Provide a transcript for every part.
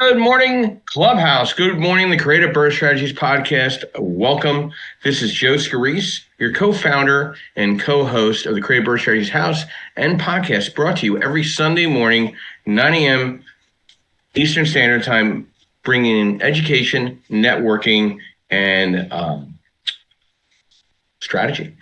Good morning, Clubhouse. Good morning, the Creative Birth Strategies podcast. Welcome. This is Joe Scarice, your co-founder and co-host of the Creative Birth Strategies House and podcast, brought to you every Sunday morning, 9 a.m. Eastern Standard Time, bringing in education, networking, and strategy.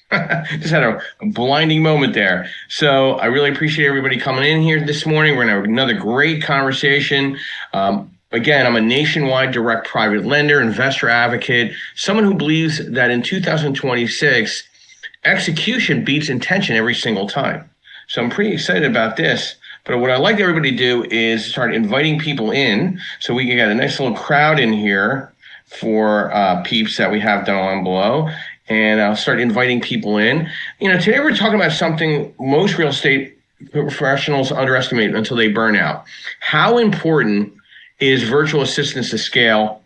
Just had a blinding moment there. So I really appreciate everybody coming in here this morning. We're going to have another great conversation. Again, I'm a nationwide direct private lender, investor advocate, someone who believes that in 2026, execution beats intention every single time. So I'm pretty excited about this. But what I'd like everybody to do is start inviting people in so we can get a nice little crowd in here for peeps that we have down below. And I'll start inviting people in. You know, today we're talking about something most real estate professionals underestimate until they burn out. How important is virtual assistants to scale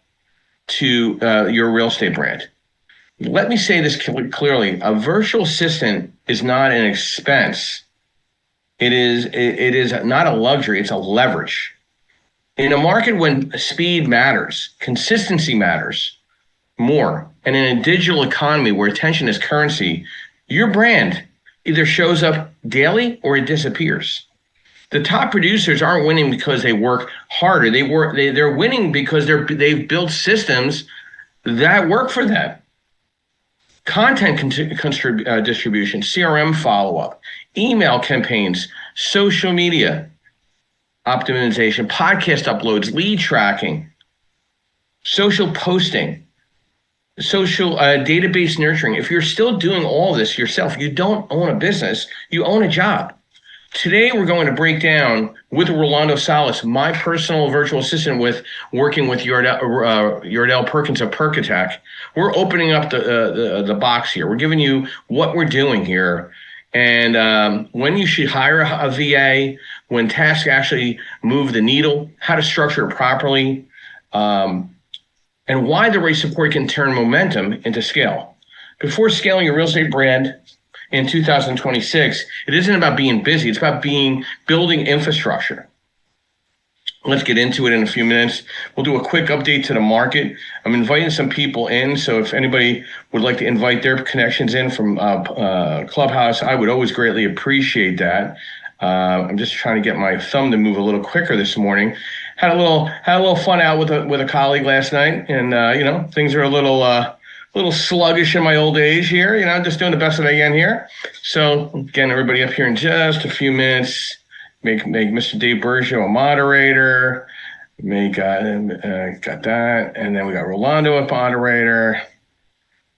to your real estate brand? Let me say this clearly. A virtual assistant is not an expense. It is not a luxury, it's a leverage. In a market when speed matters, consistency matters more, and in a digital economy where attention is currency, your brand either shows up daily or it disappears. The top producers aren't winning because they work harder. They're winning because they've built systems that work for them. Content distribution, CRM follow-up, email campaigns, social media optimization, podcast uploads, lead tracking, social posting, social database nurturing. If you're still doing all this yourself, you don't own a business, you own a job. Today, we're going to break down with Rolando Salas, my personal virtual assistant working with Yardell Perkins of Perkatech. We're opening up the box here. We're giving you what we're doing here. And when you should hire a VA, when tasks actually move the needle, how to structure it properly, and why the right support can turn momentum into scale. Before scaling your real estate brand in 2026, it isn't about being busy, it's about building infrastructure. Let's get into it in a few minutes. We'll do a quick update to the market. I'm inviting some people in, so if anybody would like to invite their connections in from Clubhouse, I would always greatly appreciate that. I'm just trying to get my thumb to move a little quicker this morning. Had a little fun out with a colleague last night, and things are a little sluggish in my old age here. Just doing the best that I can here. So getting everybody up here in just a few minutes. Make Mr. Dave Bergio a moderator. Got that, and then we got Rolando a moderator.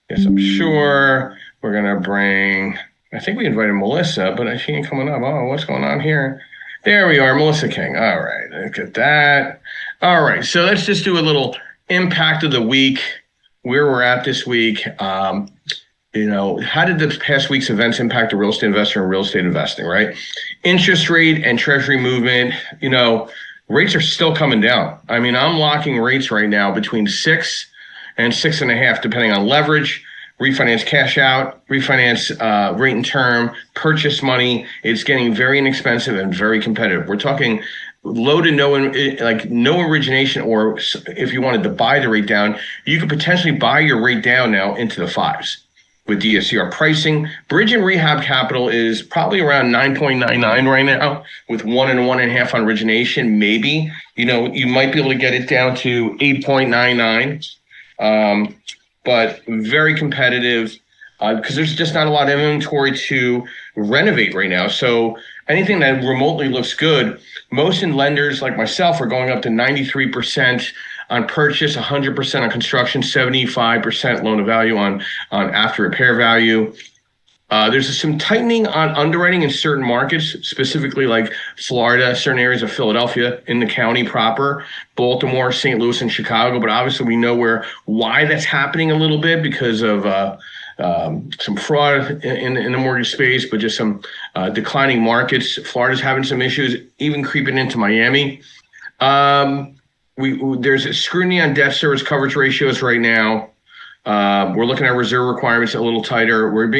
Yes, I'm sure we're gonna bring. I think we invited Melissa, but she ain't coming up. Oh, what's going on here? There we are, Melissa King. All right, look at that. All right, so let's just do a little impact of the week, where we're at this week. How did the past week's events impact the real estate investor and real estate investing, right? Interest rate and treasury movement, rates are still coming down. I mean, I'm locking rates right now between 6 and 6.5, depending on leverage, refinance cash out, refinance rate and term, purchase money. It's getting very inexpensive and very competitive. We're talking low to no origination, or if you wanted to buy the rate down, you could potentially buy your rate down now into the 5s with DSCR pricing. Bridge and rehab capital is probably around 9.99 right now, with 1 and 1.5 on origination. Maybe, you might be able to get it down to 8.99. But very competitive because there's just not a lot of inventory to renovate right now. So anything that remotely looks good, most lenders like myself are going up to 93% on purchase, 100% on construction, 75% loan to value on after repair value. There's some tightening on underwriting in certain markets, specifically like Florida, certain areas of Philadelphia in the county proper, Baltimore, St. Louis, and Chicago. But obviously we know why that's happening a little bit because of some fraud in the mortgage space, but just some declining markets. Florida's having some issues, even creeping into Miami. There's a scrutiny on debt service coverage ratios right now. We're looking at reserve requirements a little tighter. We're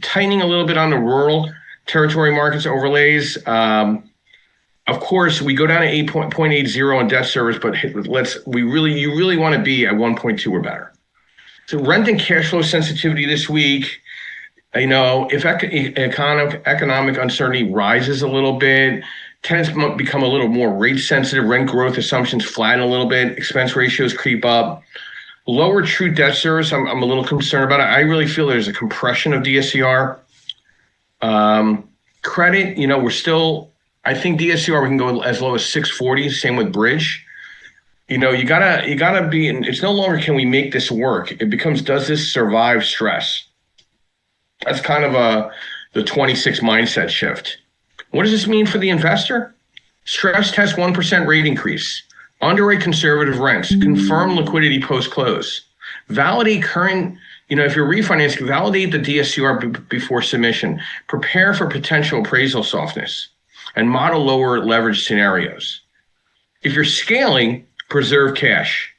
tightening a little bit on the rural territory markets overlays. Of course, we go down to 8.80 in debt service, but you really want to be at 1.2 or better. So rent and cash flow sensitivity this week. If economic uncertainty rises a little bit, tenants might become a little more rate sensitive. Rent growth assumptions flatten a little bit. Expense ratios creep up. Lower true debt service, I'm a little concerned about it. I really feel there's a compression of DSCR. Credit, I think DSCR we can go as low as 640. Same with bridge. You gotta be. It's no longer can we make this work. It becomes does this survive stress? That's kind of the 26 mindset shift. What does this mean for the investor? Stress test 1% rate increase. Underwrite conservative rents. Confirm liquidity post-close. Validate current, if you're refinancing, validate the DSCR before submission. Prepare for potential appraisal softness. And model lower leverage scenarios. If you're scaling, preserve cash.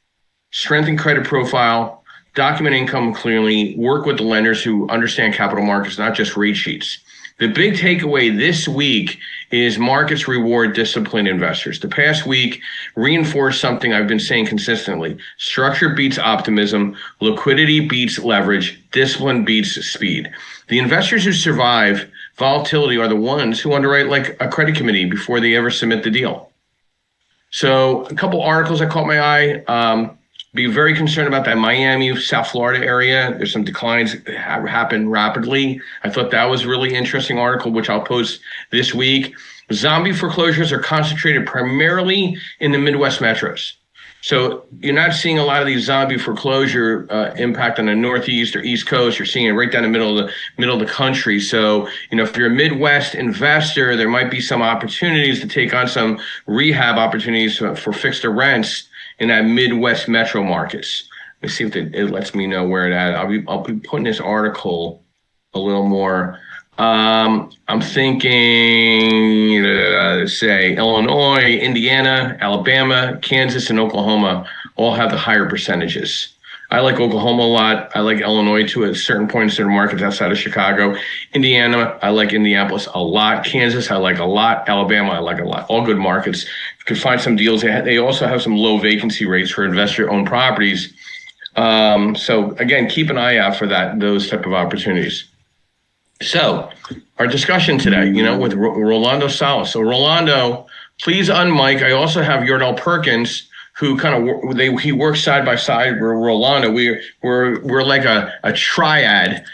Strengthen credit profile. Document income clearly. Work with the lenders who understand capital markets, not just rate sheets. The big takeaway this week is markets reward disciplined investors. The past week reinforced something I've been saying consistently. Structure beats optimism, liquidity beats leverage, discipline beats speed. The investors who survive volatility are the ones who underwrite like a credit committee before they ever submit the deal. So a couple articles that caught my eye. Be very concerned about that Miami, South Florida area. There's some declines happen rapidly. I thought that was a really interesting article, which I'll post this week. Zombie foreclosures are concentrated primarily in the Midwest metros. So you're not seeing a lot of these zombie foreclosure impact on the Northeast or East Coast. You're seeing it right down the middle of the country. So, if you're a Midwest investor, there might be some opportunities to take on some rehab opportunities for fixed rents in that Midwest metro markets. Let me see if it lets me know where it at. I'll be putting this article a little more. I'm thinking, say Illinois, Indiana, Alabama, Kansas, and Oklahoma all have the higher percentages. I like Oklahoma a lot. I like Illinois to a certain point in certain markets outside of Chicago. Indiana, I like Indianapolis a lot. Kansas, I like a lot. Alabama, I like a lot. All good markets. You can find some deals. They also have some low vacancy rates for investor-owned properties. So again, keep an eye out for those type of opportunities. So our discussion today, with Rolando Salas. So Rolando, please unmic. I also have Yordell Perkins, who he works side by side with Rolando. We're like a triad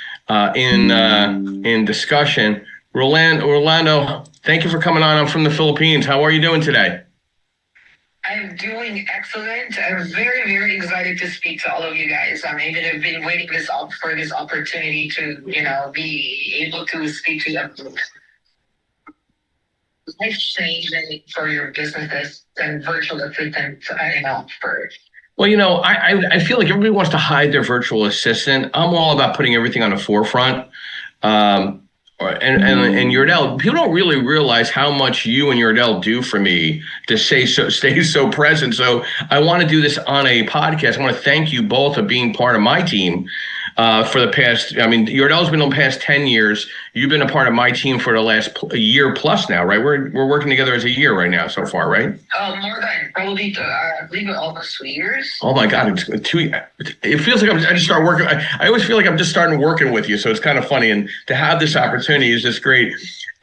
in discussion. Rolando, thank you for coming on. I'm from the Philippines. How are you doing today? I'm doing excellent. I'm very, very excited to speak to all of you guys. I've been waiting for this opportunity to, be able to speak to them. Life changing for your businesses and virtual assistants, for. Well, I feel like everybody wants to hide their virtual assistant. I'm all about putting everything on the forefront. And Yordell, people don't really realize how much you and Yordell do for me to stay so present. So I want to do this on a podcast. I want to thank you both for being part of my team for the past. Yordell's been on the past 10 years. You've been a part of my team for the last year plus now, right? We're working together as a year right now so far, right? More than probably, I believe almost 2 years. Oh my God, it's 2. It feels like I just started working. I always feel like I'm just starting working with you, so it's kind of funny, and to have this opportunity is just great.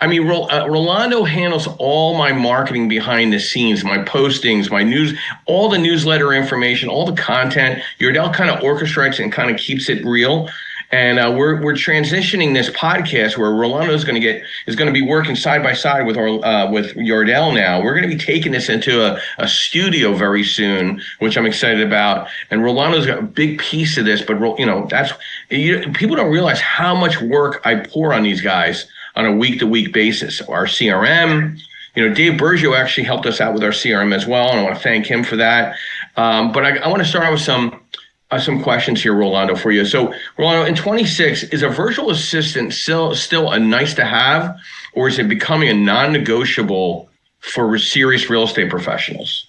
Rolando handles all my marketing behind the scenes, my postings, my news, all the newsletter information, all the content. Yordell kind of orchestrates and kind of keeps it real. And we're transitioning this podcast where Rolando is going to be working side by side with Yordell now. We're going to be taking this into a studio very soon, which I'm excited about. And Rolando's got a big piece of this, but people don't realize how much work I pour on these guys on a week-to-week basis. Our CRM, Dave Bergio actually helped us out with our CRM as well, and I want to thank him for that. But I want to start out with some questions here, Rolando, for you. So, Rolando, in 26, is a virtual assistant still a nice to have, or is it becoming a non-negotiable for serious real estate professionals?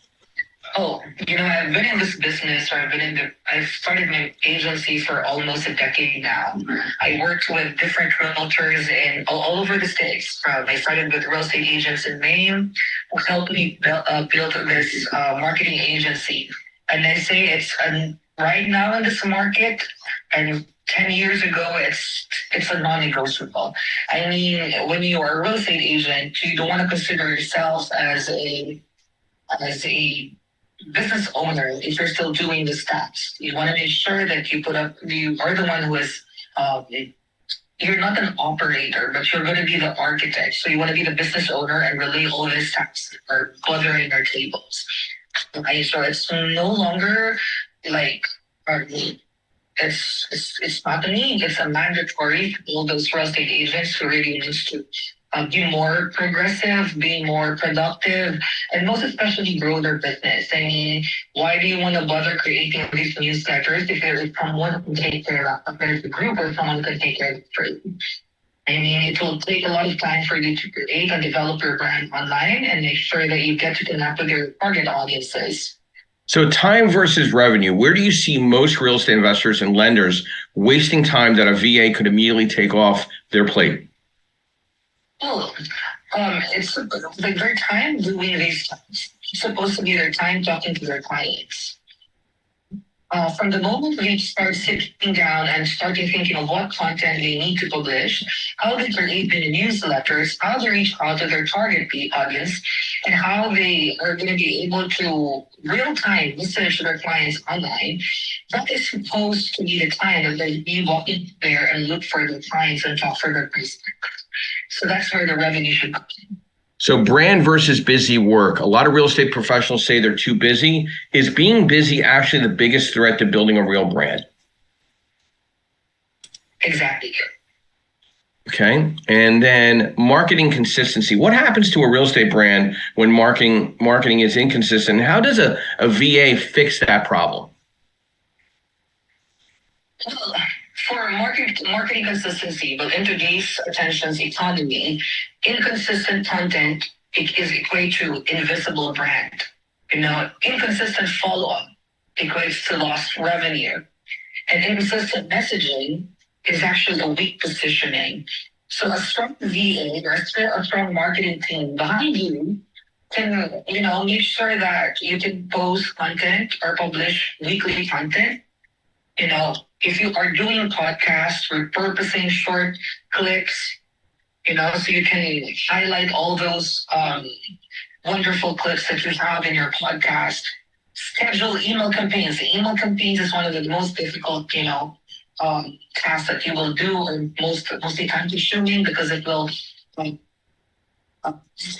Oh, I've been in this business, or I've started my agency for almost a decade now. I worked with different realtors in all over the states. I started with real estate agents in Maine who helped me build this marketing agency. And they say right now in this market, and 10 years ago, it's a non-negotiable. I mean, when you are a real estate agent, you don't want to consider yourself as a business owner if you're still doing the stats. You want to make sure that you are the one who is, you're not an operator, but you're going to be the architect. So you want to be the business owner and relay all the stats or cluttering our tables. Okay, so it's no longer like our need. It's not a need. It's a mandatory for all those real estate agents who really needs to be more progressive, be more productive, and most especially grow their business. I mean, why do you want to bother creating these newsletters if there is someone who can take care of it? There's a group or someone who can take care of it for you. I mean, it will take a lot of time for you to create and develop your brand online and make sure that you get to connect with your target audiences. So time versus revenue, where do you see most real estate investors and lenders wasting time that a VA could immediately take off their plate? Oh, it's like their time doing these things. It's supposed to be their time talking to their clients. From the moment we start sitting down and starting thinking of what content they need to publish, how they create the newsletters, how they reach out to their target audience, and how they are going to be able to real time message their clients online, that is supposed to be the time that they be walking there and look for their clients and talk for their business. So that's where the revenue should come in. So brand versus busy work. A lot of real estate professionals say they're too busy. Is being busy actually the biggest threat to building a real brand? Exactly. Okay. And then marketing consistency. What happens to a real estate brand when marketing is inconsistent? How does a VA fix that problem? For marketing consistency, but in today's attention's economy, inconsistent content is equate to invisible brand. Inconsistent follow-up equates to lost revenue. And inconsistent messaging is actually a weak positioning. So a strong VA or a strong marketing team behind you can, make sure that you can post content or publish weekly content. If you are doing podcasts, repurposing short clips, so you can highlight all those wonderful clips that you have in your podcast. Schedule email campaigns. The email campaigns is one of the most difficult, tasks that you will do, or mostly time consuming, because it will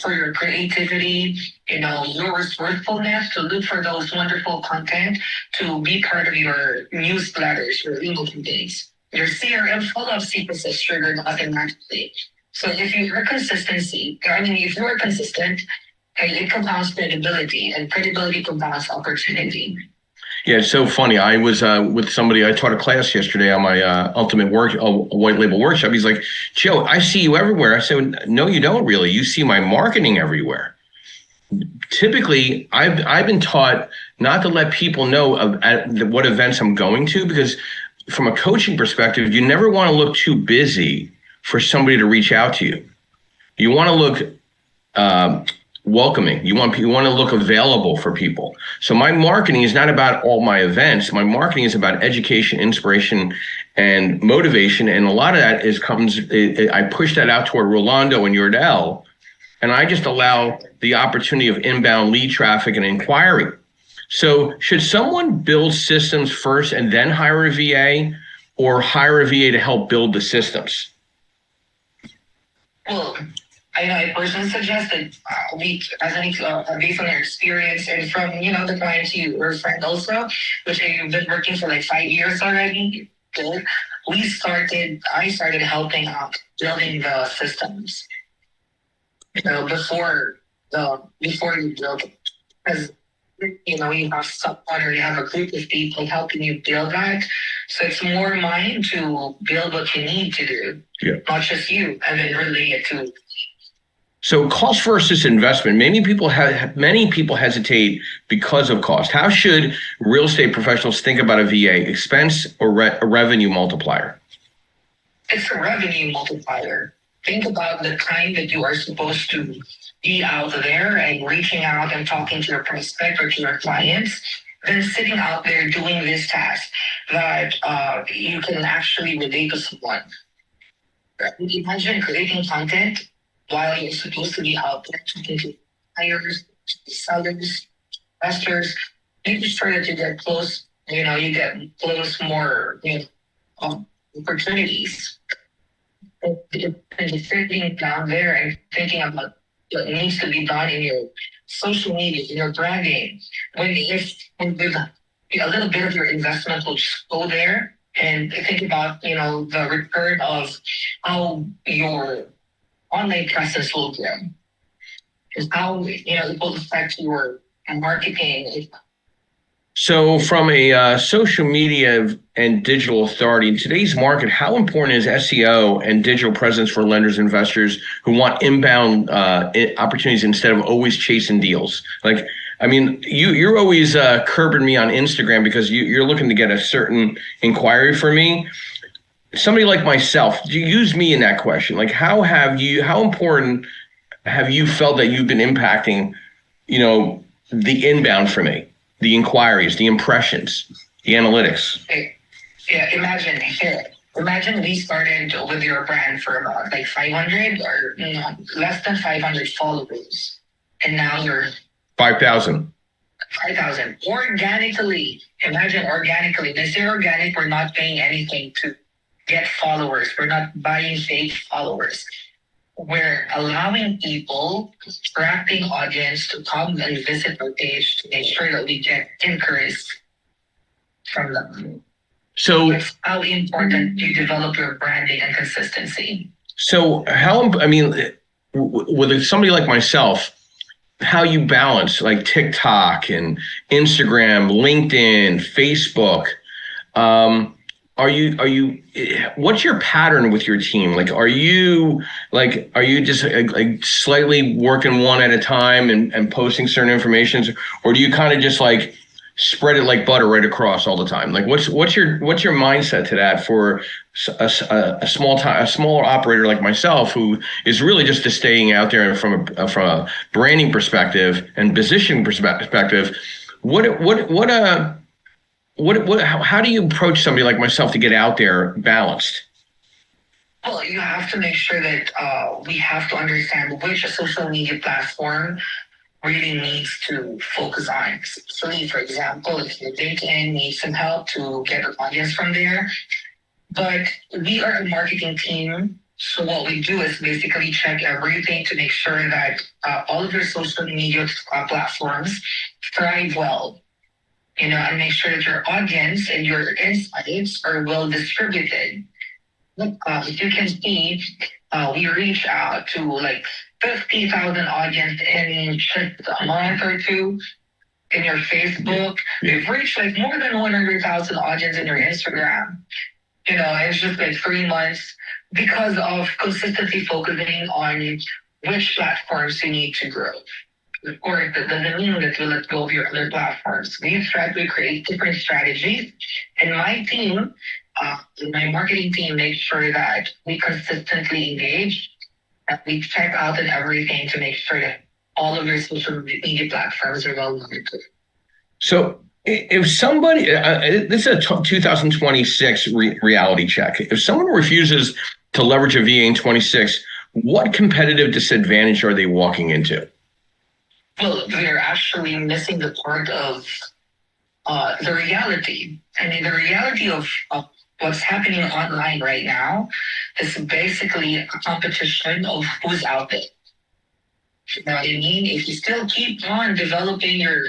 for your creativity, your resourcefulness to look for those wonderful content to be part of your newsletters, your email campaigns. Your CRM follow-up sequences triggered automatically. So if you are if you are consistent, it compounds credibility, and credibility compounds opportunity. Yeah, it's so funny. I was with somebody. I taught a class yesterday on my ultimate white label workshop. He's like, "Joe, I see you everywhere." I said, "No, you don't really. You see my marketing everywhere." Typically, I've been taught not to let people know what events I'm going to, because from a coaching perspective, you never want to look too busy for somebody to reach out to you. You want to look welcoming. You want to look available for people. So my marketing is not about all my events. My marketing is about education, inspiration, and motivation. And a lot of that I push that out toward Rolando and Yordell, and I just allow the opportunity of inbound lead traffic and inquiry. So should someone build systems first and then hire a VA, or hire a VA to help build the systems? Well, I personally suggest that based on their experience and from, the clients you referred also, which I've been working for like 5 years already, I started helping out building the systems, before you build it. Because, you have someone or you have a group of people helping you build that. So it's more mine to build what you need to do, not just you, and then relay it to So cost versus investment. Many people hesitate because of cost. How should real estate professionals think about a VA? Expense or a revenue multiplier? It's a revenue multiplier. Think about the time that you are supposed to be out there and reaching out and talking to your prospect or to your clients, than sitting out there doing this task that you can actually relate to someone. Imagine creating content while you're supposed to be out there talking to buyers, sellers, investors, making sure that you get close, you get close more, opportunities. And just sitting down there and thinking about what needs to be done in your social media, in your branding, with a little bit of your investment will just go there and think about, the return of how your online presence will grow. Is how, it will affect your marketing. So from a social media and digital authority in today's market, how important is SEO and digital presence for lenders and investors who want inbound opportunities instead of always chasing deals? Like, I mean, you're always curbing me on Instagram because you're looking to get a certain inquiry for me. Somebody like myself, do you use me in that question? Like, how important have you felt that you've been impacting, the inbound for me? The inquiries, the impressions, the analytics. Yeah, imagine we started with your brand for about like 500 or less than 500 followers, and now you're 5,000. 5,000 organically. Imagine organically. They say organic. We're not paying anything to get followers. We're not buying fake followers. We're allowing people, attracting audience to come and visit our page to make sure that we get inquiries from them. So it's how important you develop your branding and consistency. So with somebody like myself, how you balance like TikTok and Instagram, LinkedIn, Facebook, what's your pattern with your team? Like, are you just like slightly working one at a time and posting certain information, or do you kind of just like spread it like butter right across all the time? Like, what's your mindset to that for a smaller operator like myself who is really just staying out there from a branding perspective and positioning perspective? How do you approach somebody like myself to get out there balanced? Well, you have to make sure that we have to understand which social media platform really needs to focus on. So, for example, if your LinkedIn needs some help to get an audience from there, but we are a marketing team. So what we do is basically check everything to make sure that all of your social media platforms thrive well. And make sure that your audience and your insights are well distributed. If you can see, we reach out to like 50,000 audience in just a month or two. In your Facebook, we've reached like more than 100,000 audience in your Instagram. It's just like 3 months because of consistently focusing on which platforms you need to grow. Of course, that doesn't mean that you let go of your other platforms. We try to create different strategies, and my team, my marketing team, makes sure that we consistently engage, that we check out and everything to make sure that all of your social media platforms are well monitored. So, if somebody, this is a 2026 reality check. If someone refuses to leverage a VA in 26, what competitive disadvantage are they walking into? Well, they're actually missing the part of the reality. I mean, the reality of what's happening online right now is basically a competition of who's out there. You know what I mean? If you still keep on developing your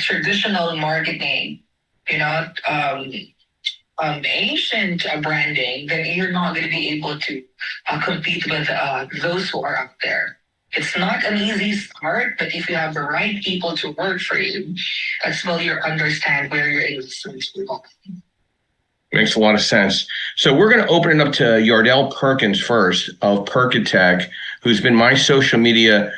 traditional marketing, ancient branding, then you're not going to be able to compete with those who are out there. It's not an easy start, but if you have the right people to work for you, that's when you understand where your investments will go. Makes a lot of sense. So we're going to open it up to Yardell Perkins first of Perkatech. who's been my social media,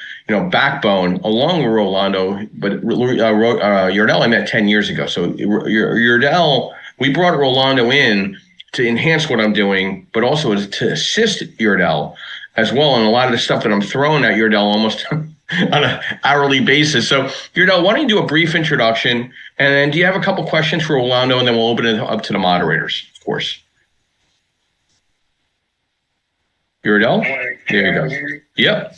backbone along with Rolando. But Yardell I met 10 years ago. So Yardell, we brought Rolando in to enhance what I'm doing, but also to assist Yardell as well. And a lot of the stuff that I'm throwing at Yardell almost on an hourly basis. So Yardell, why don't you do a brief introduction? And then do you have a couple questions for Rolando? And then we'll open it up to the moderators, of course. Yardell? There you go. Yep.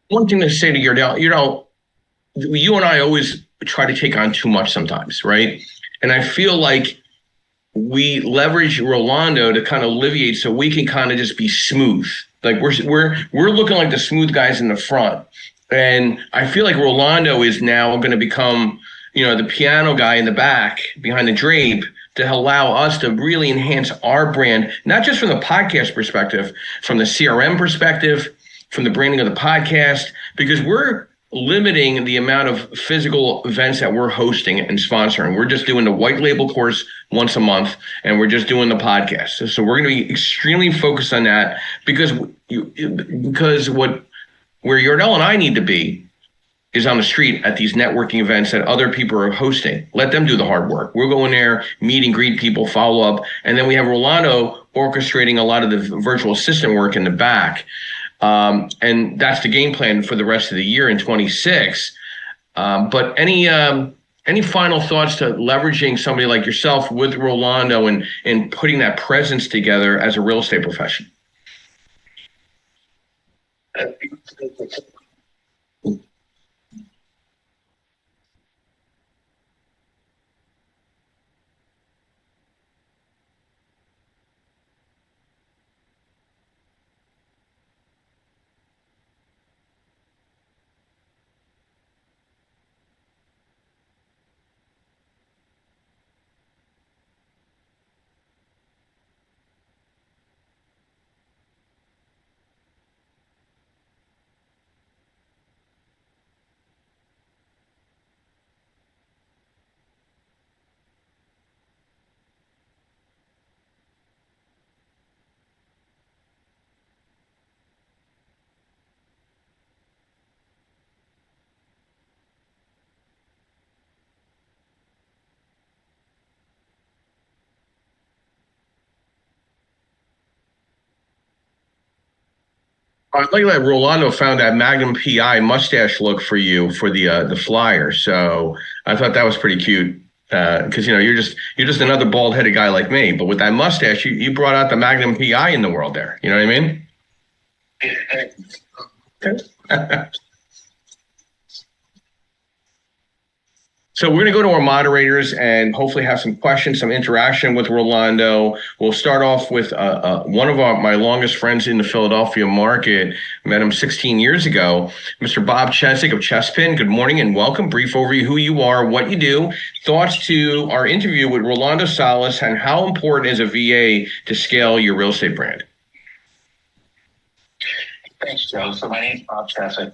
One thing to say to Yardell, you and I always try to take on too much sometimes, right? And I feel like we leverage Rolando to kind of alleviate, so we can kind of just be smooth. Like we're looking like the smooth guys in the front, and I feel like Rolando is now going to become, the piano guy in the back behind the drape to allow us to really enhance our brand, not just from the podcast perspective, from the CRM perspective, from the branding of the podcast, because we're limiting the amount of physical events that we're hosting and sponsoring. We're just doing the white label course once a month, and we're just doing the podcast. So we're going to be extremely focused on that, because where Yardell and I need to be is on the street at these networking events that other people are hosting. Let them do the hard work. We'll go in there, meet and greet people, follow up, and then we have Rolando orchestrating a lot of the virtual assistant work in the back. And that's the game plan for the rest of the year in 26. But any final thoughts to leveraging somebody like yourself with Rolando and putting that presence together as a real estate professional? I like that Rolando found that Magnum PI mustache look for you for the flyer. So I thought that was pretty cute, because you're just another bald headed guy like me, but with that mustache, you brought out the Magnum PI in the world there. You know what I mean? Okay. So we're going to go to our moderators and hopefully have some questions, some interaction with Rolando. We'll start off with one of my longest friends in the Philadelphia market. Met him 16 years ago, Mr. Bob Cheswick of Chespin. Good morning and welcome. Brief overview who you are, what you do, thoughts to our interview with Rolando Salas, and how important is a VA to scale your real estate brand. Thanks, Joe. So my name's Bob Cheswick.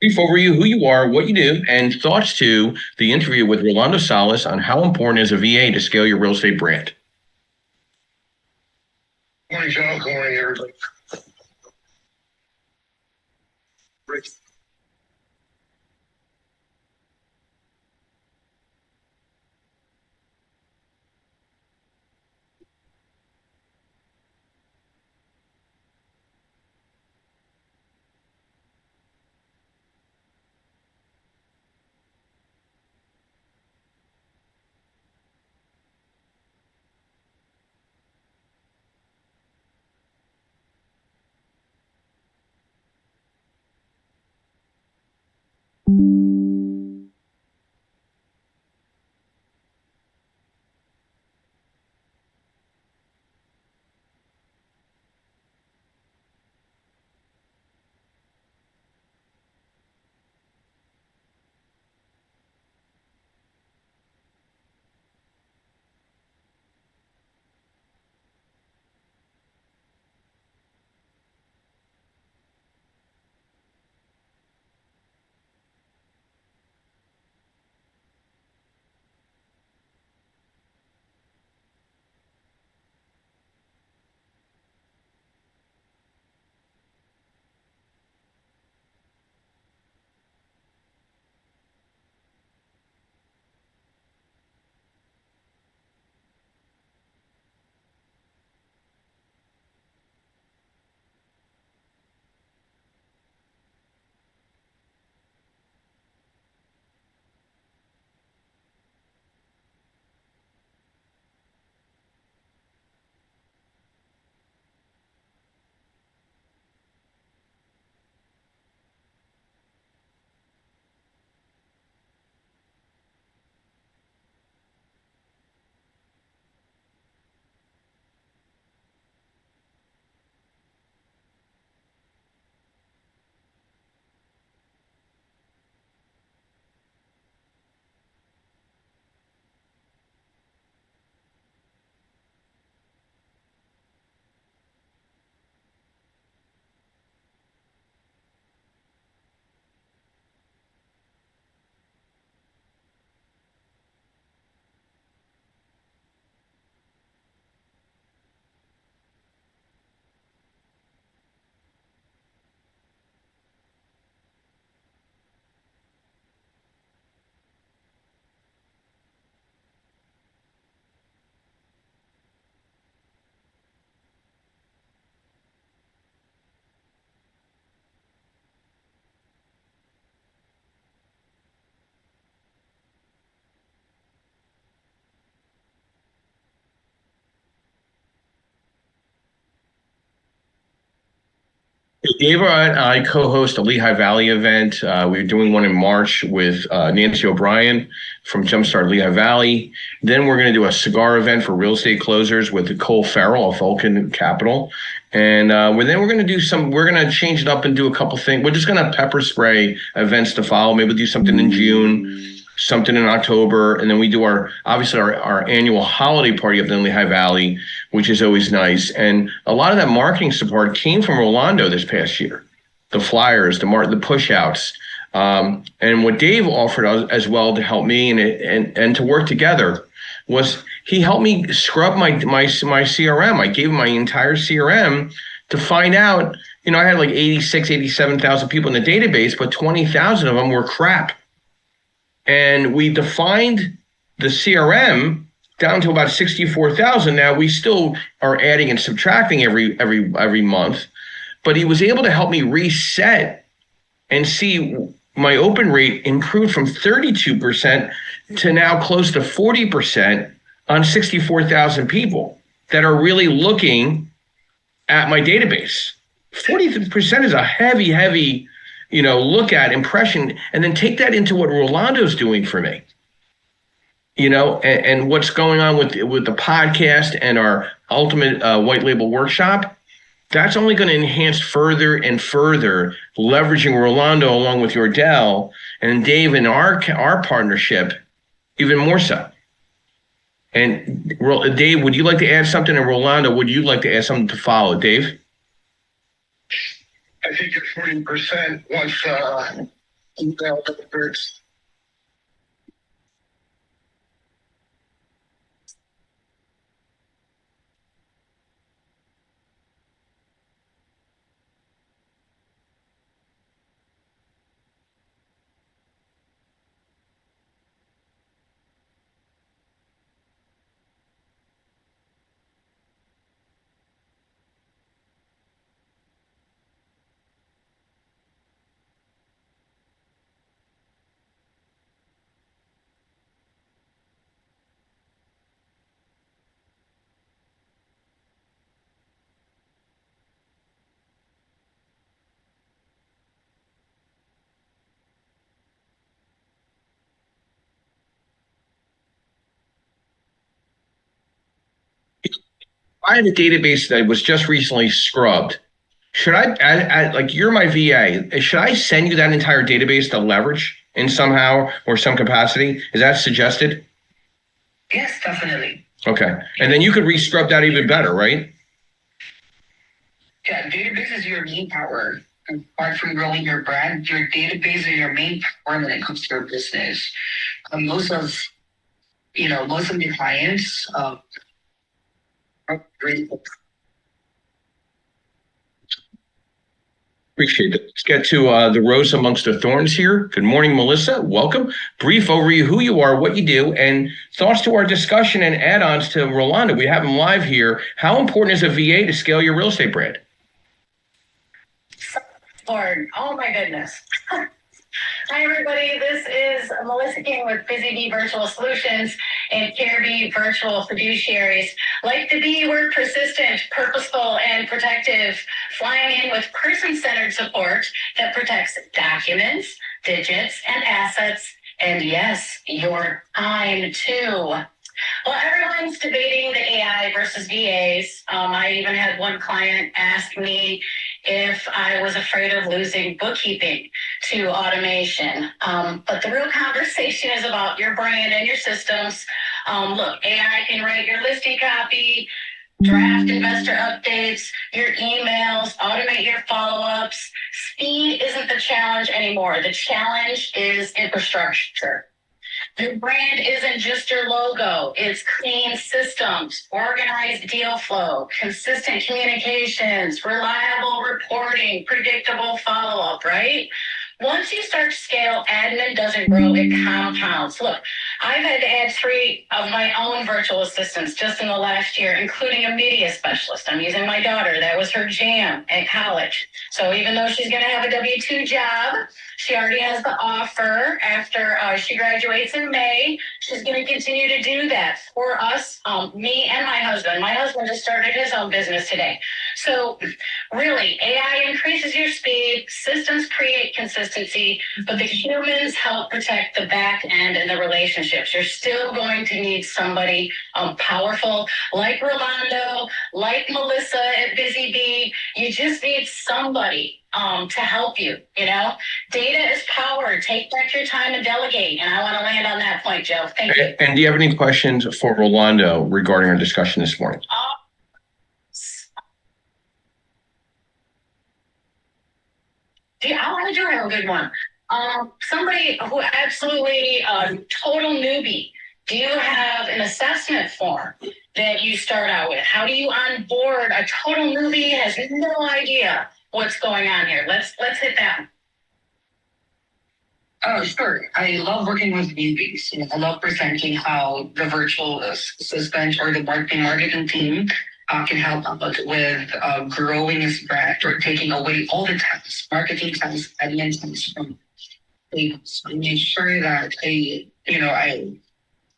Brief overview who you are, what you do, and thoughts to the interview with Rolando Salas on how important is a VA to scale your real estate brand. Good morning, Joe. Good morning, everybody. Rich. Dave and I co-host a Lehigh Valley event. We're doing one in March with Nancy O'Brien from Jumpstart Lehigh Valley. Then we're going to do a cigar event for real estate closers with Cole Farrell of Vulcan Capital. And we're going to do we're going to change it up and do a couple things. We're just going to pepper spray events to follow. Maybe we'll do something in June, something in October, and then we do our annual holiday party up in Lehigh Valley, which is always nice. And a lot of that marketing support came from Rolando this past year, the flyers, the push outs, and what Dave offered as well to help me and to work together was he helped me scrub my CRM. I gave him my entire CRM to find out. I had like 87,000 people in the database, but 20,000 of them were crap. And we defined the CRM down to about 64,000. Now we still are adding and subtracting every month, but he was able to help me reset and see my open rate improved from 32% to now close to 40% on 64,000 people that are really looking at my database. 40% is a heavy look at impression, and then take that into what Rolando's doing for me, and what's going on with the podcast and our ultimate white label workshop. That's only going to enhance further and further, leveraging Rolando along with Yordell and Dave in our partnership even more so. And Dave, would you like to add something? And Rolando, would you like to add something to follow? Dave? I think your 40% once email birds. I had a database that was just recently scrubbed. Should I like you're my VA? Should I send you that entire database to leverage in somehow or some capacity? Is that suggested? Yes, definitely. Okay, and then you could re-scrub that even better, right? Yeah, database is your main power. Apart from growing your brand, your database is your main power when it comes to your business. Most of the clients are great. Appreciate it. Let's get to the rose amongst the thorns here. Good morning, Melissa. Welcome. Brief overview, who you are, what you do, and thoughts to our discussion and add-ons to Rolando. We have him live here. How important is a VA to scale your real estate brand? Lord, oh my goodness. Hi, everybody. This is Melissa King with Busy Bee Virtual Solutions and CareBee Virtual Fiduciaries. Like the bee, we're persistent, purposeful, and protective, flying in with person-centered support that protects documents, digits, and assets, and yes, your time too. Well, everyone's debating the AI versus VAs. I even had one client ask me if I was afraid of losing bookkeeping to automation. But the real conversation is about your brand and your systems. Look, AI can write your listing copy, draft investor updates, your emails, automate your follow-ups. Speed isn't the challenge anymore. The challenge is infrastructure. Your brand isn't just your logo. It's clean systems, organized deal flow, consistent communications, reliable reporting, predictable follow-up, right? Once you start to scale, admin doesn't grow, it compounds. Look, I've had to add 3 of my own virtual assistants just in the last year, including a media specialist. I'm using my daughter. That was her jam at college. So even though she's going to have a W-2 job, she already has the offer after she graduates in May. She's going to continue to do that for us, me and my husband. My husband just started his own business today. So really, AI increases your speed, systems create consistency, but the humans help protect the back end and the relationships. You're still going to need somebody powerful like Rolando, like Melissa at Busy Bee. You just need somebody to help you, you know? Data is power. Take back your time and delegate. And I want to land on that point, Joe. Thank you. And do you have any questions for Rolando regarding our discussion this morning? I do have a good one. Somebody who absolutely total newbie. Do you have an assessment form that you start out with? How do you onboard a total newbie has no idea what's going on here? Let's hit that one. Oh, sure. I love working with newbies. You know, I love presenting how the virtual assistant or the marketing team can help out with growing his brand or taking away all the tasks, marketing tasks, admin tasks from people. So I make sure that I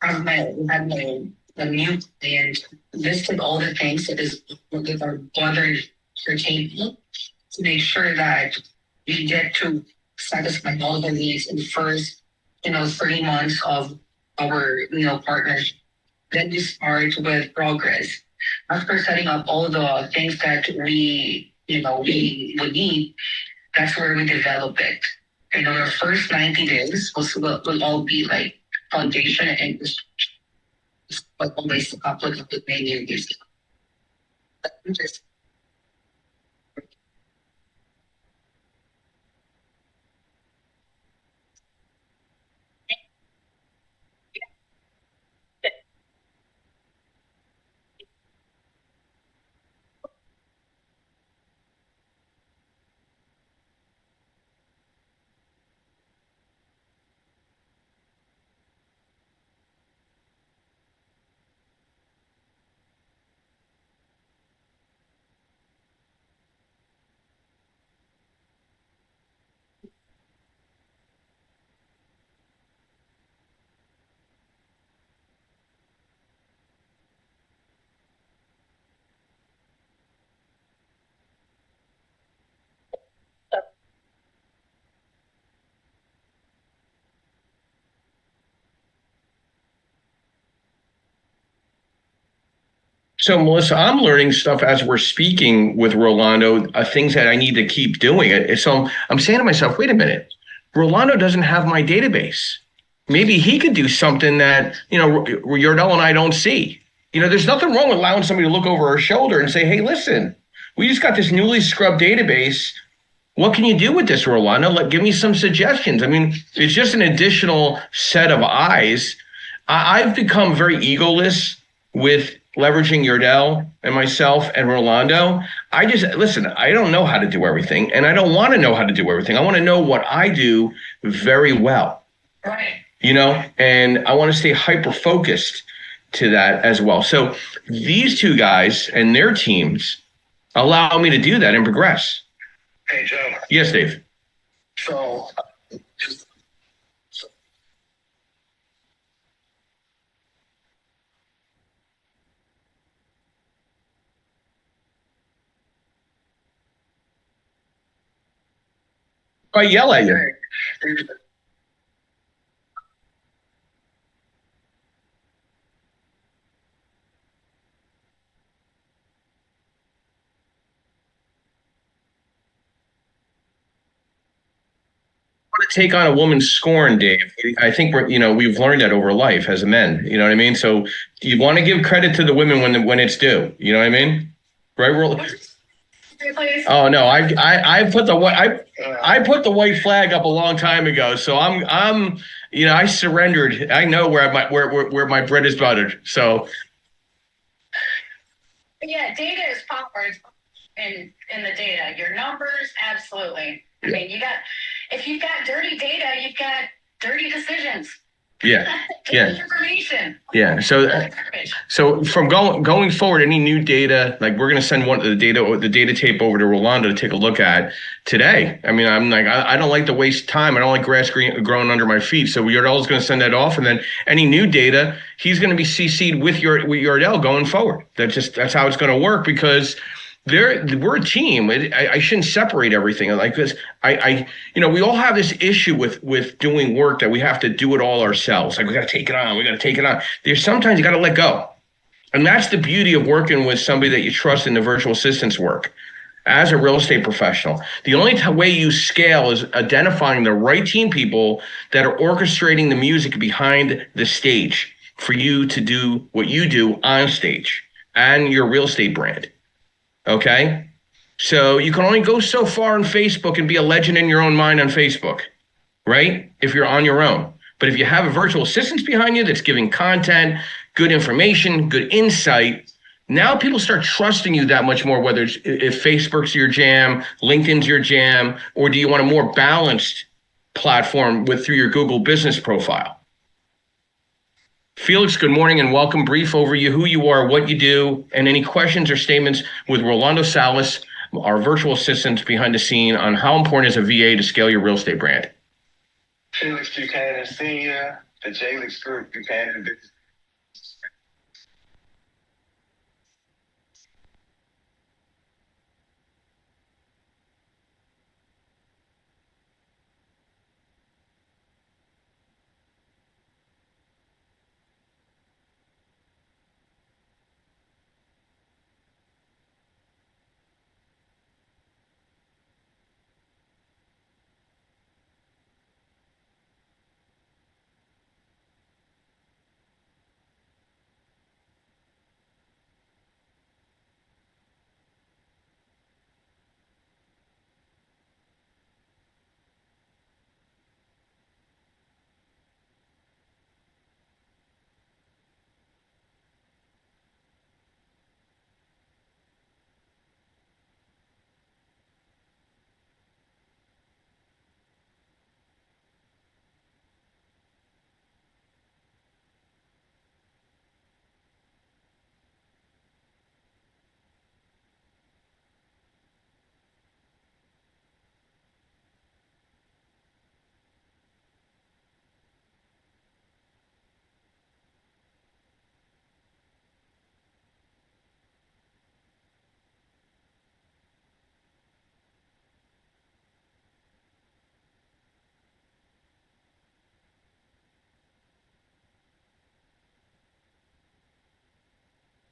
have the new client listed all the things that are bothering your table to make sure that we get to satisfy all the needs in the first 3 months of our partnership. Then we start with progress. After setting up all the things that we would need, that's where we develop it. And our first 90 days will all be like foundation and infrastructure. But always applicable to many years. So, Melissa, I'm learning stuff as we're speaking with Rolando, things that I need to keep doing. So I'm saying to myself, wait a minute, Rolando doesn't have my database. Maybe he could do something that, Yardell and I don't see. There's nothing wrong with allowing somebody to look over our shoulder and say, hey, listen, we just got this newly scrubbed database. What can you do with this, Rolando? Give me some suggestions. I mean, it's just an additional set of eyes. I've become very egoless with leveraging Yardell and myself and Rolando. I don't know how to do everything, and I don't want to know how to do everything. I want to know what I do very well. Right. And I want to stay hyper-focused to that as well. So these two guys and their teams allow me to do that and progress. Hey, Joe. Yes, Dave. So, I yell at you. To take on a woman's scorn, Dave. I think we've learned that over life as men. You know what I mean? So you want to give credit to the women when it's due. You know what I mean? Right? Oh no, I put the white flag up a long time ago. So I surrendered. I know where my bread is buttered. So yeah, data is power in the data. Your numbers, absolutely. I mean, if you've got dirty data, you've got dirty decisions. Yeah. Information. Yeah. So from going forward, any new data, like we're going to send the data tape over to Rolando to take a look at today. I mean, I'm like, I don't like to waste time. I don't like grass growing under my feet. So Yardell's going to send that off, and then any new data, he's going to be CC'd with Yardell going forward. That's how it's going to work, because we're a team. I shouldn't separate everything, like, because we all have this issue with doing work that we have to do it all ourselves. Like, we got to take it on. We got to take it on. There's sometimes you got to let go. And that's the beauty of working with somebody that you trust in the virtual assistance work as a real estate professional. The only way you scale is identifying the right team people that are orchestrating the music behind the stage for you to do what you do on stage and your real estate brand. Okay? So you can only go so far on Facebook and be a legend in your own mind on Facebook, right? If you're on your own. But if you have a virtual assistant behind you that's giving content, good information, good insight, now people start trusting you that much more, whether it's if Facebook's your jam, LinkedIn's your jam, or do you want a more balanced platform through your Google business profile? Felix, good morning and welcome. Brief overview, who you are, what you do, and any questions or statements with Rolando Salas, our virtual assistant behind the scene, on how important is a VA to scale your real estate brand. Felix Buchanan Sr., the Jalix Group Buchanan Business.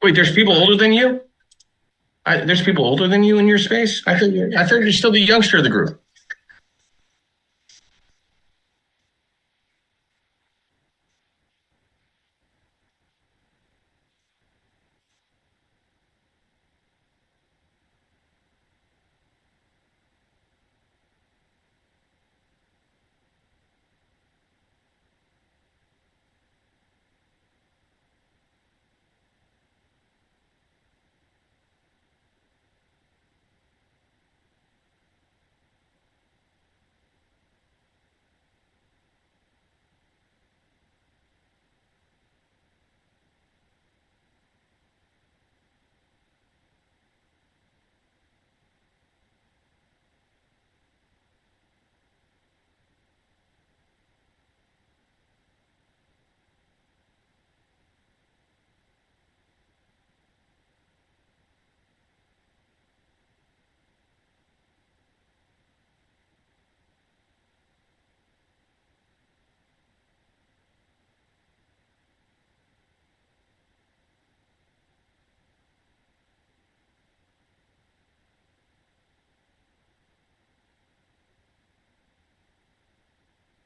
Wait, there's people older than you? There's people older than you in your space? I thought you're still the youngster of the group.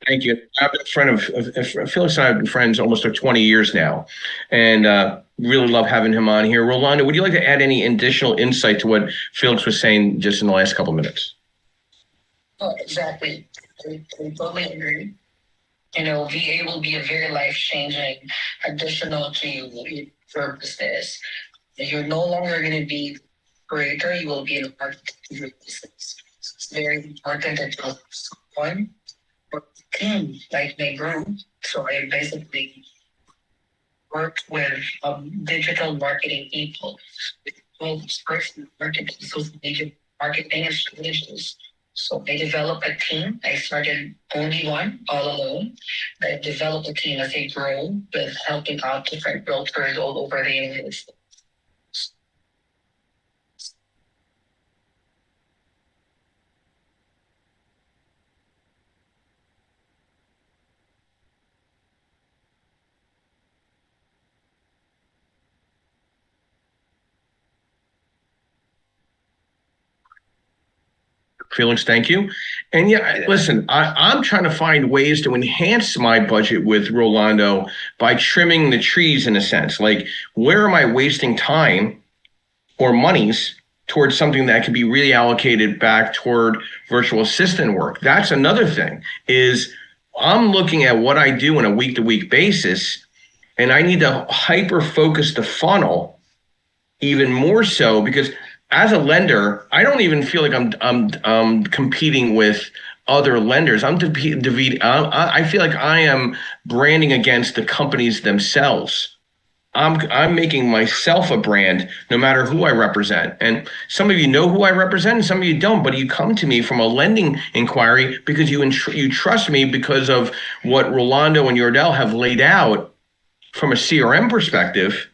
Thank you. I've been a friend of Felix and I have been friends almost for 20 years now, and really love having him on here. Rolando, would you like to add any additional insight to what Felix was saying just in the last couple of minutes? Oh, exactly. I totally agree. VA will be a very life-changing additional to your business. You're no longer going to be a creator, you will be an architect of your business. It's very important that you have one or team like my group. So I basically worked with digital marketing people. Well, person marketing, social media marketing and strategies. So I developed a team. I started only one, all alone. I developed a team as I grow with helping out different realtors all over the United States. Felix, thank you. And yeah, listen, I'm trying to find ways to enhance my budget with Rolando by trimming the trees in a sense. Like, where am I wasting time or monies towards something that could be really allocated back toward virtual assistant work? That's another thing, is I'm looking at what I do on a week-to-week basis, and I need to hyper focus the funnel even more so, because as a lender, I don't even feel like I'm competing with other lenders. I feel like I am branding against the companies themselves. I'm making myself a brand no matter who I represent. And some of you know who I represent and some of you don't, but you come to me from a lending inquiry because you trust me because of what Rolando and Yordell have laid out from a CRM perspective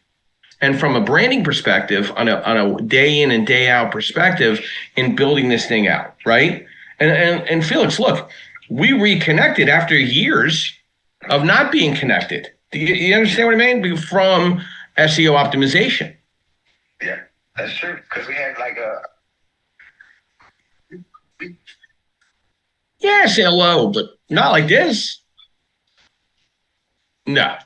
and from a branding perspective, on a day in and day out perspective, in building this thing out, right? And Felix, look, we reconnected after years of not being connected. Do you understand what I mean? From SEO optimization. Yeah, that's true. Because we had like Yeah, say hello, but not like this. No.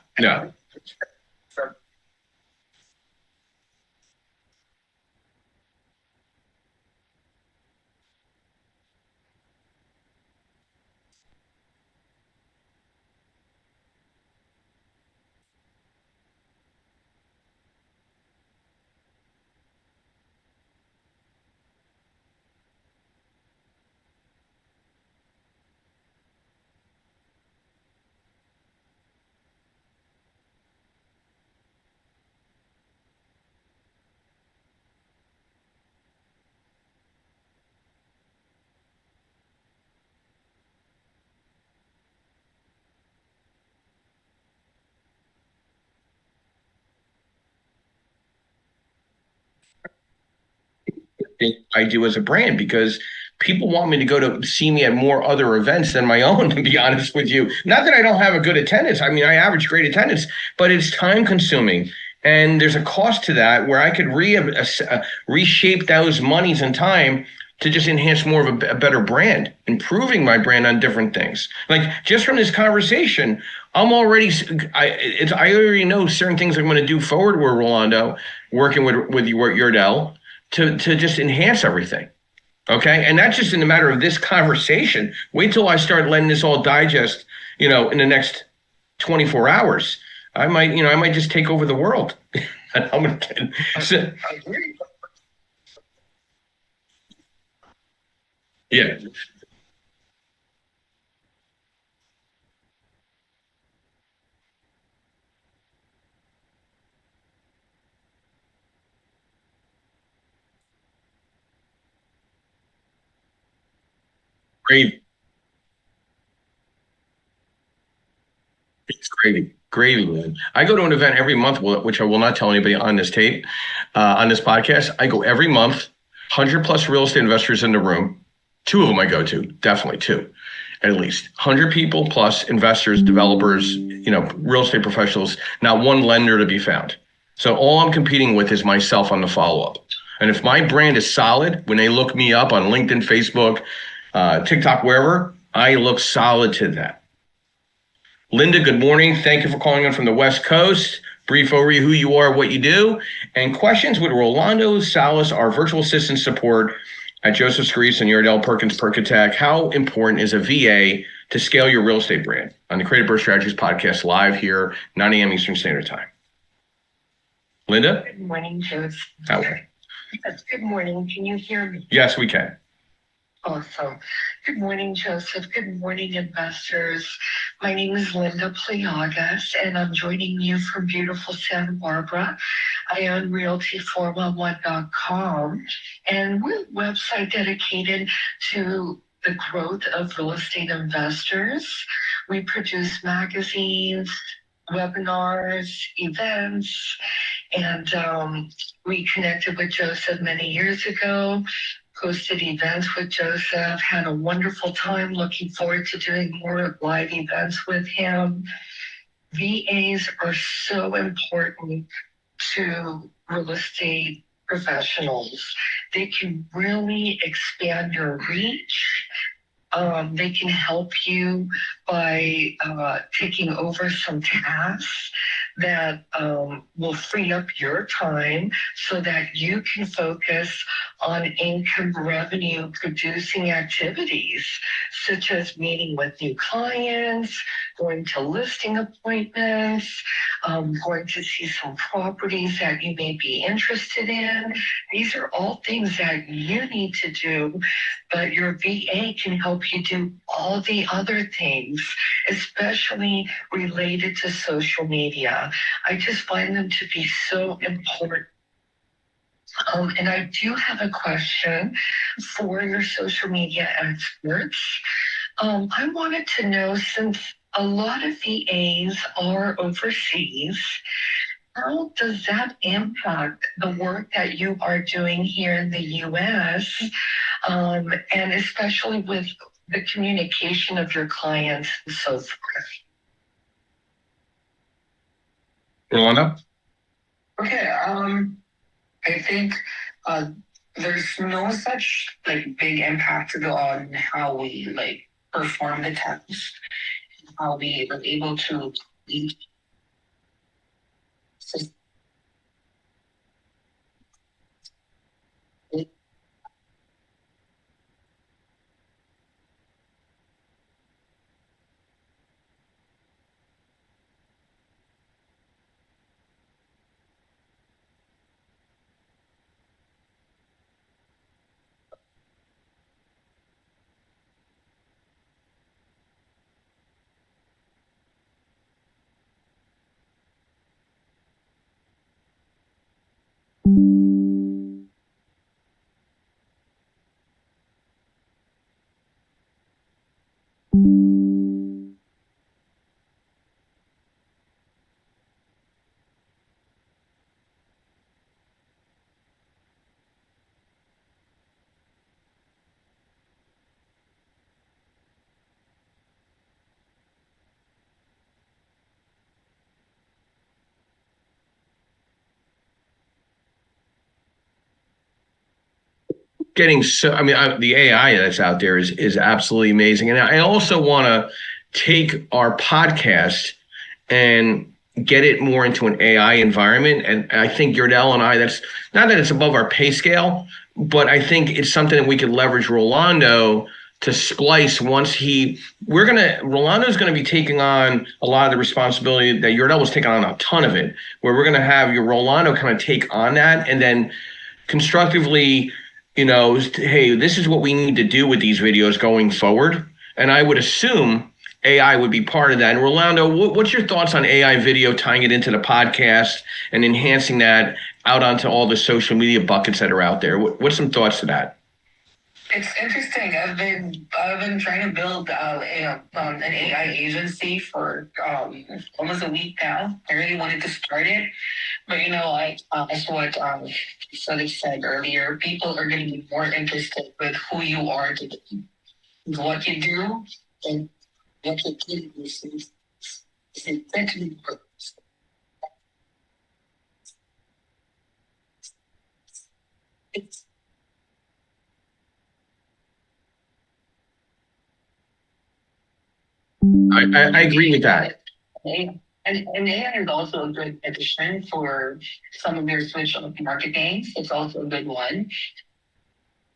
I do as a brand, because people want me to go to see me at more other events than my own, to be honest with you. Not that I don't have a good attendance. I mean, I average great attendance, but it's time consuming. And there's a cost to that where I could reshape those monies and time to just enhance more of a better brand, improving my brand on different things. Like, just from this conversation, I already know certain things I'm going to do forward with Rolando, working with Yordell, to just enhance everything. Okay. And that's just in the matter of this conversation. Wait till I start letting this all digest, in the next 24 hours. I might just take over the world. Yeah. Great. It's gravy. Gravy, man. I go to an event every month, which I will not tell anybody on this tape, on this podcast. I go every month, 100 plus real estate investors in the room. Two of them I go to, definitely two, at least. 100 people plus investors, developers, real estate professionals, not one lender to be found. So all I'm competing with is myself on the follow-up. And if my brand is solid, when they look me up on LinkedIn, Facebook, TikTok, wherever, I look solid to that. Linda, good morning. Thank you for calling in from the West Coast. Brief overview, who you are, what you do, and questions with Rolando Salas, our virtual assistant support at Joseph Scarice and Yordell Perkins Percatech. How important is a VA to scale your real estate brand? On the Creative Birth Strategies podcast, live here, 9 a.m. Eastern Standard Time. Linda? Good morning, Joseph. Okay. Yes, good morning. Can you hear me? Yes, we can. Awesome. Good morning, Joseph. Good morning, investors. My name is Linda Pliagas, and I'm joining you from beautiful Santa Barbara. I own RealtyFormula1.com, and we're a website dedicated to the growth of real estate investors. We produce magazines, webinars, events, and we connected with Joseph many years ago. Hosted events with Joseph, had a wonderful time, looking forward to doing more live events with him. VAs are so important to real estate professionals. They can really expand your reach. They can help you by taking over some tasks that will free up your time so that you can focus on income revenue producing activities, such as meeting with new clients, going to listing appointments, going to see some properties that you may be interested in. These are all things that you need to do, but your VA can help you do all the other things, especially related to social media. I just find them to be so important. And I do have a question for your social media experts. I wanted to know, since a lot of VAs are overseas, how does that impact the work that you are doing here in the US, and especially with the communication of your clients and so forth? Rolando? Okay, I think there's no such like big impact on how we like perform the test, how we are able to lead. Getting so, I mean, the AI that's out there is absolutely amazing. And I also want to take our podcast and get it more into an AI environment. And I think Yardell and I, that's not that it's above our pay scale, but I think it's something that we could leverage Rolando to splice once Rolando's going to be taking on a lot of the responsibility that Yardell was taking on, a ton of it, where we're going to have your Rolando kind of take on that and then constructively, hey, this is what we need to do with these videos going forward. And I would assume AI would be part of that. And Rolando, what's your thoughts on AI video, tying it into the podcast and enhancing that out onto all the social media buckets that are out there? What's some thoughts to that? It's interesting. I've been trying to build an AI agency for almost a week now. I really wanted to start it, but as what Sadiq said earlier, people are going to be more interested with who you are today, what you do, and what you do. Is essentially it's I agree with that. And AI is also a good addition for some of your switch up marketing. It's also a good one.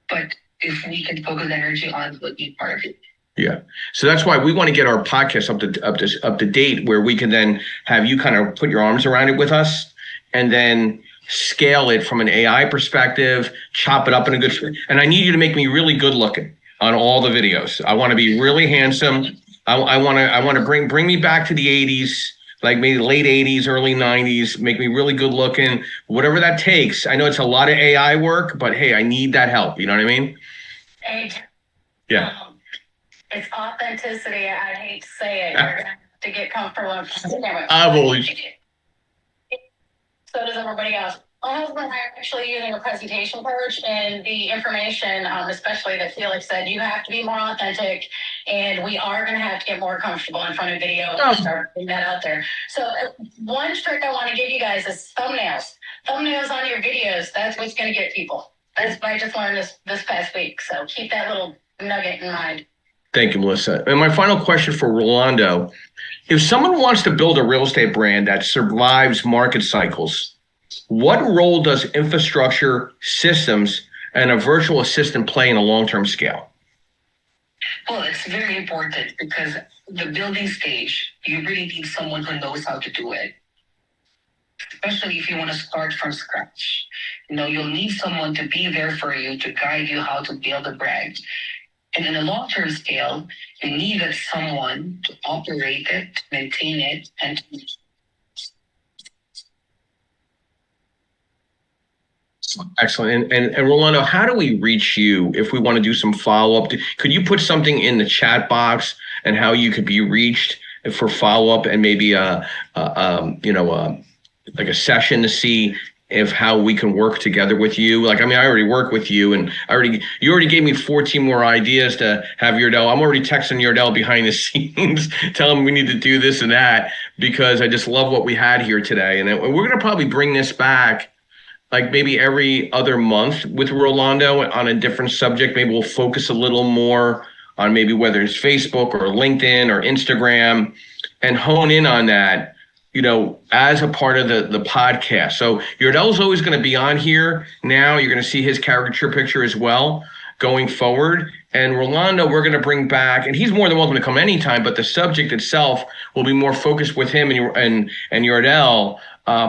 But if we can focus energy on what you part of it. Yeah. So that's why we want to get our podcast up to date, where we can then have you kind of put your arms around it with us and then scale it from an AI perspective, chop it up in a good, and I need you to make me really good looking on all the videos. I want to be really handsome. I want to bring me back to the 80s, like maybe late 80s, early 90s, make me really good looking, whatever that takes. I know it's a lot of AI work, but hey, I need that help. You know what I mean? Yeah. It's authenticity. I hate to say it. You're going to have to get comfortable. So does everybody else. My husband and I are actually using a presentation coach, and the information, especially that Felix said, you have to be more authentic, and we are going to have to get more comfortable in front of video and start putting that out there. So one trick I want to give you guys is thumbnails. thumbnails on your videos. That's what's going to get people. That's what I just learned this past week. So keep that little nugget in mind. Thank you, Melissa. And my final question for Rolando, if someone wants to build a real estate brand that survives market cycles, what role does infrastructure, systems, and a virtual assistant play in a long-term scale? Well, it's very important because the building stage, you really need someone who knows how to do it. Especially if you want to start from scratch. You'll need someone to be there for you to guide you how to build a brand. And in a long-term scale, you need someone to operate it, maintain it, and Excellent. And Rolando, how do we reach you if we want to do some follow-up? Could you put something in the chat box and how you could be reached for follow-up and maybe like a session to see if how we can work together with you? I already work with you, and you already gave me 14 more ideas to have Yardell. I'm already texting Yardell behind the scenes, telling him we need to do this and that, because I just love what we had here today. And we're going to probably bring this back like maybe every other month with Rolando on a different subject. Maybe we'll focus a little more on maybe whether it's Facebook or LinkedIn or Instagram, and hone in on that, as a part of the podcast. So Yardell's always going to be on here now. You're going to see his caricature picture as well going forward. And Rolando, we're going to bring back, and he's more than welcome to come anytime, but the subject itself will be more focused with him and Yardell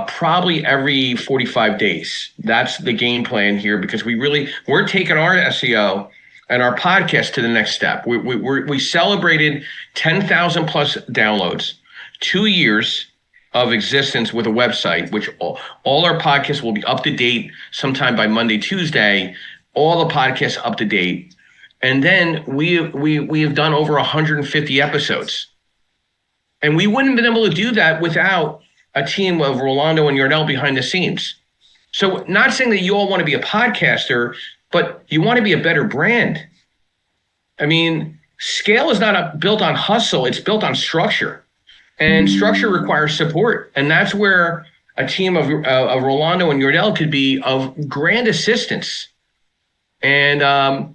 probably every 45 days. That's the game plan here, because we're taking our SEO and our podcast to the next step. We celebrated 10,000 plus downloads, 2 years of existence with a website, which all our podcasts will be up to date sometime by Monday, Tuesday, all the podcasts up to date. And then we have done over 150 episodes. And we wouldn't have been able to do that without a team of Rolando and Yardell behind the scenes. So not saying that you all want to be a podcaster, but you want to be a better brand. Scale is not built on hustle, it's built on structure. And structure requires support. And that's where a team of Rolando and Yardell could be of grand assistance. And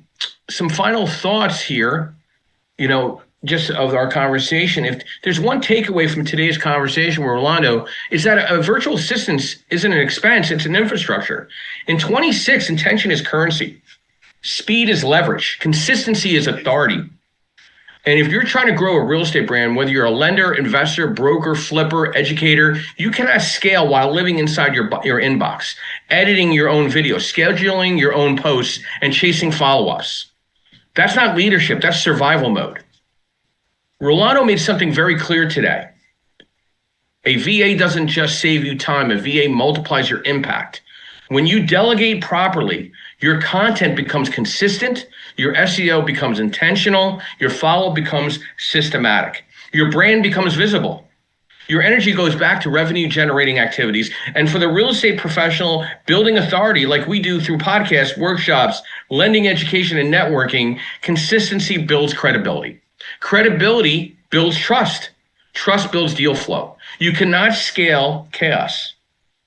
some final thoughts here, just of our conversation. If there's one takeaway from today's conversation with Rolando, is that a virtual assistant isn't an expense, it's an infrastructure. In 26, intention is currency. Speed is leverage. Consistency is authority. And if you're trying to grow a real estate brand, whether you're a lender, investor, broker, flipper, educator, you cannot scale while living inside your inbox, editing your own videos, scheduling your own posts, and chasing follow-ups. That's not leadership, that's survival mode. Rolando made something very clear today. A VA doesn't just save you time, a VA multiplies your impact. When you delegate properly, your content becomes consistent, your SEO becomes intentional, your follow becomes systematic, your brand becomes visible. Your energy goes back to revenue generating activities. And for the real estate professional building authority like we do through podcasts, workshops, lending education, and networking, consistency builds credibility. Credibility builds trust. Trust builds deal flow. You cannot scale chaos.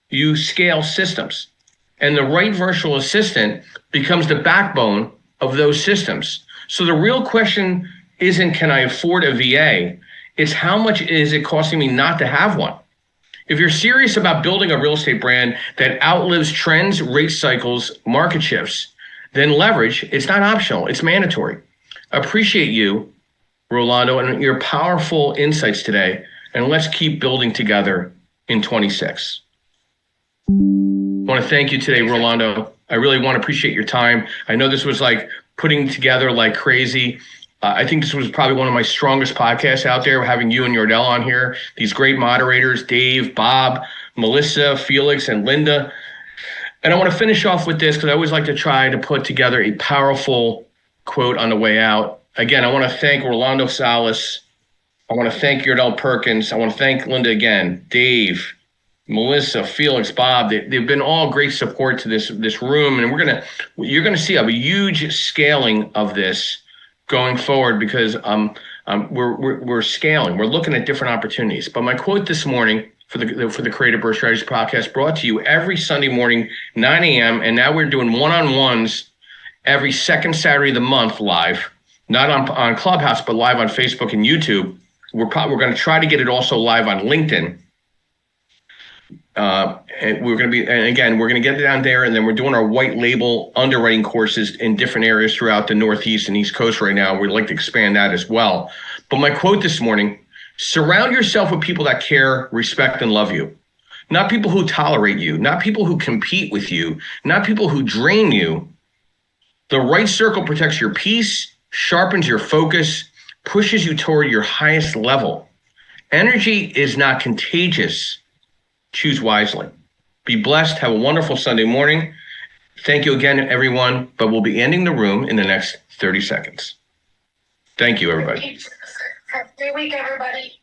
You scale systems. And the right virtual assistant becomes the backbone of those systems. So the real question isn't, can I afford a VA? It's how much is it costing me not to have one? If you're serious about building a real estate brand that outlives trends, rate cycles, market shifts, then leverage. It's not optional, it's mandatory. Appreciate you, Rolando, and your powerful insights today. And let's keep building together in 26. I want to thank you today, Rolando. I really want to appreciate your time. I know this was like putting together like crazy. I think this was probably one of my strongest podcasts out there, having you and Yardell on here. These great moderators, Dave, Bob, Melissa, Felix, and Linda. And I want to finish off with this because I always like to try to put together a powerful quote on the way out. Again, I want to thank Rolando Salas. I want to thank Yardell Perkins. I want to thank Linda again, Dave, Melissa, Felix, Bob. They've been all great support to this room. And you're gonna see a huge scaling of this going forward because we're scaling. We're looking at different opportunities. But my quote this morning for the Creative Birth Strategies podcast, brought to you every Sunday morning, 9 a.m. And now we're doing one-on-ones every second Saturday of the month live, not on Clubhouse, but live on Facebook and YouTube. We're going to try to get it also live on LinkedIn. And we're going to get it down there, and then we're doing our white label underwriting courses in different areas throughout the Northeast and East Coast right now. We'd like to expand that as well. But my quote this morning: surround yourself with people that care, respect, and love you. Not people who tolerate you, not people who compete with you, not people who drain you. The right circle protects your peace, sharpens your focus, pushes you toward your highest level. Energy is not contagious. Choose wisely. Be blessed. Have a wonderful Sunday morning. Thank you again, everyone. But we'll be ending the room in the next 30 seconds. Thank you, everybody. Have a great week, everybody.